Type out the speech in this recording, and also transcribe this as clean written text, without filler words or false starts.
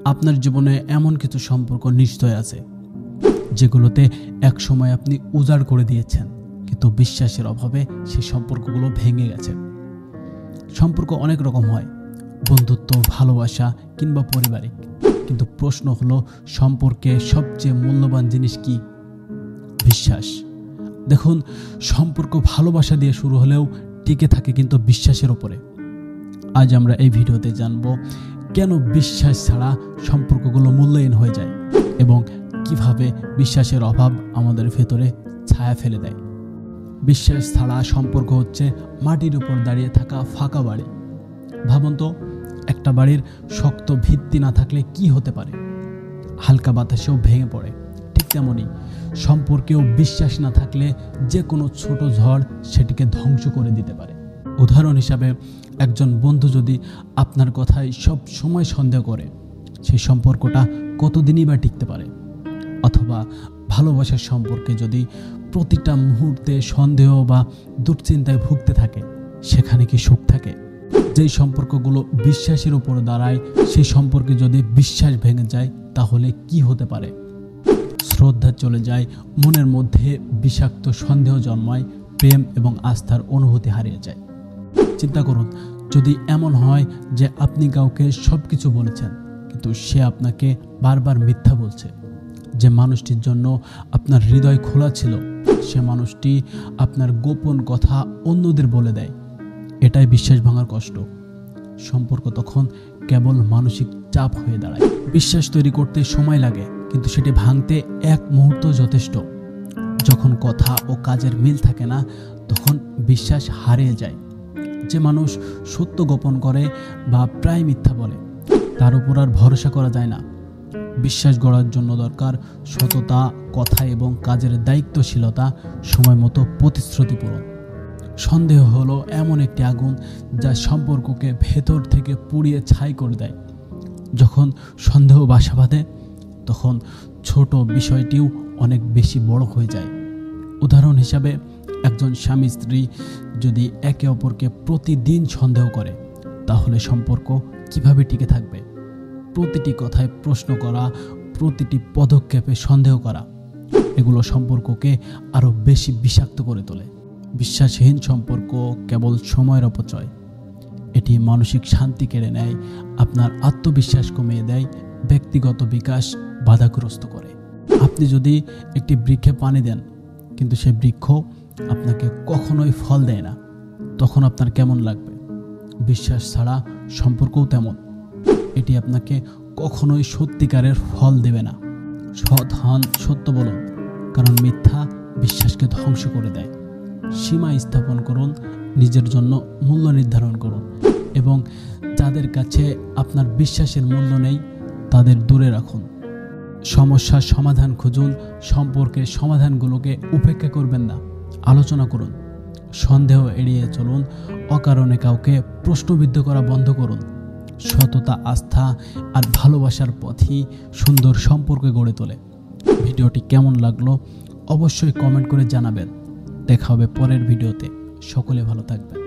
আপনার জীবনে এমন কিছু সম্পর্ক নিশ্চয় আছে যেগুলোতে এক সময় আপনি উজাড় করে দিয়েছেন, কিন্তু বিশ্বাসের অভাবে সেই সম্পর্কগুলো ভেঙে গেছে। সম্পর্ক অনেক রকম হয়, বন্ধুত্ব, ভালোবাসা কিংবা পারিবারিক। কিন্তু প্রশ্ন হলো, সম্পর্কে সবচেয়ে মূল্যবান জিনিস কি? বিশ্বাস। দেখুন, সম্পর্ক ভালোবাসা দিয়ে শুরু হলেও টিকে থাকে কিন্তু বিশ্বাসের উপরে। আজ আমরা এই ভিডিওতে জানবো কেন বিশ্বাস ছাড়া সম্পর্কগুলো মূল্যহীন হয়ে যায় এবং কিভাবে বিশ্বাসের অভাব আমাদের ভেতরে ছায়া ফেলে দেয়। বিশ্বাস ছাড়া সম্পর্ক হচ্ছে মাটির উপর দাঁড়িয়ে থাকা ফাঁকা বাড়ি। ভাবুন তো, একটা বাড়ির শক্ত ভিত্তি না থাকলে কি হতে পারে? হালকা বাতাসেও ভেঙে পড়ে। ঠিক তেমনই সম্পর্কেও বিশ্বাস না থাকলে যে কোনো ছোট ঝড় সেটিকে ধ্বংস করে দিতে পারে। উদাহরণ হিসাবে, একজন বন্ধু যদি আপনার কথায় সব সময় সন্দেহ করে, সেই সম্পর্কটা কতদিনই বা টিকতে পারে? অথবা ভালোবাসার সম্পর্কে যদি প্রতিটা মুহূর্তে সন্দেহ বা দুশ্চিন্তায় ভুগতে থাকে, সেখানে কি সুখ থাকে? যেই সম্পর্কগুলো বিশ্বাসের উপর দাঁড়ায়, সেই সম্পর্কে যদি বিশ্বাস ভেঙে যায়, তাহলে কি হতে পারে? শ্রদ্ধা চলে যায়, মনের মধ্যে বিষাক্ত সন্দেহ জন্মায়, প্রেম এবং আস্থার অনুভূতি হারিয়ে যায়। চিন্তা করুন, যদি এমন হয় যে আপনি কাউকে সব কিছু বলেছেন, কিন্তু সে আপনাকে বারবার মিথ্যা বলছে। যে মানুষটির জন্য আপনার হৃদয় খোলা ছিল, সে মানুষটি আপনার গোপন কথা অন্যদের বলে দেয়। এটাই বিশ্বাস ভাঙার কষ্ট। সম্পর্ক তখন কেবল মানসিক চাপ হয়ে দাঁড়ায়। বিশ্বাস তৈরি করতে সময় লাগে, কিন্তু সেটি ভাঙতে এক মুহূর্ত যথেষ্ট। যখন কথা ও কাজের মিল থাকে না, তখন বিশ্বাস হারিয়ে যায়। যে মানুষ সত্য গোপন করে বা প্রায় মিথ্যা বলে, তার উপর আর ভরসা করা যায় না। বিশ্বাস গড়ার জন্য দরকার সততা, কথা এবং কাজের দায়িত্বশীলতা, সময় মতো প্রতিশ্রুতি পূরণ। সন্দেহ হলো এমন একটি আগুন যা সম্পর্ককে ভেতর থেকে পুড়িয়ে ছাই করে দেয়। যখন সন্দেহ বাসা বাঁধে, তখন ছোট বিষয়টিও অনেক বেশি বড় হয়ে যায়। উদাহরণ হিসাবে, একজন স্বামী স্ত্রী যদি একে অপরকে প্রতিদিন সন্দেহ করে, তাহলে সম্পর্ক কিভাবে টিকে থাকবে? প্রতিটি কথায় প্রশ্ন করা, প্রতিটি পদক্ষেপে সন্দেহ করা, এগুলো সম্পর্ককে আরও বেশি বিষাক্ত করে তোলে। বিশ্বাসহীন সম্পর্ক কেবল সময়ের অপচয়। এটি মানসিক শান্তি কেড়ে নেয়, আপনার আত্মবিশ্বাস কমিয়ে দেয়, ব্যক্তিগত বিকাশ বাধাগ্রস্ত করে। আপনি যদি একটি বৃক্ষে পানি দেন, কিন্তু সেই বৃক্ষ আপনাকে কখনোই ফল দেয় না, তখন আপনার কেমন লাগবে? বিশ্বাস ছাড়া সম্পর্কও তেমন। এটি আপনাকে কখনোই সত্যিকারের ফল দেবে না। সৎ হন, সত্য বলুন, কারণ মিথ্যা বিশ্বাসকে ধ্বংস করে দেয়। সীমা স্থাপন করুন, নিজের জন্য মূল্য নির্ধারণ করুন এবং যাদের কাছে আপনার বিশ্বাসের মূল্য নেই, তাদের দূরে রাখুন। সমস্যার সমাধান খুঁজুন, সম্পর্কের সমাধানগুলোকে উপেক্ষা করবেন না। আলোচনা করুন, সন্দেহ এড়িয়ে চলুন, অকারণে কাউকে প্রশ্নবিদ্ধ করা বন্ধ করুন। সততা, আস্থা আর ভালোবাসার পথই সুন্দর সম্পর্ক গড়ে তোলে। ভিডিওটি কেমন লাগলো অবশ্যই কমেন্ট করে জানাবেন। দেখা হবে পরের ভিডিওতে। সকলে ভালো থাকবেন।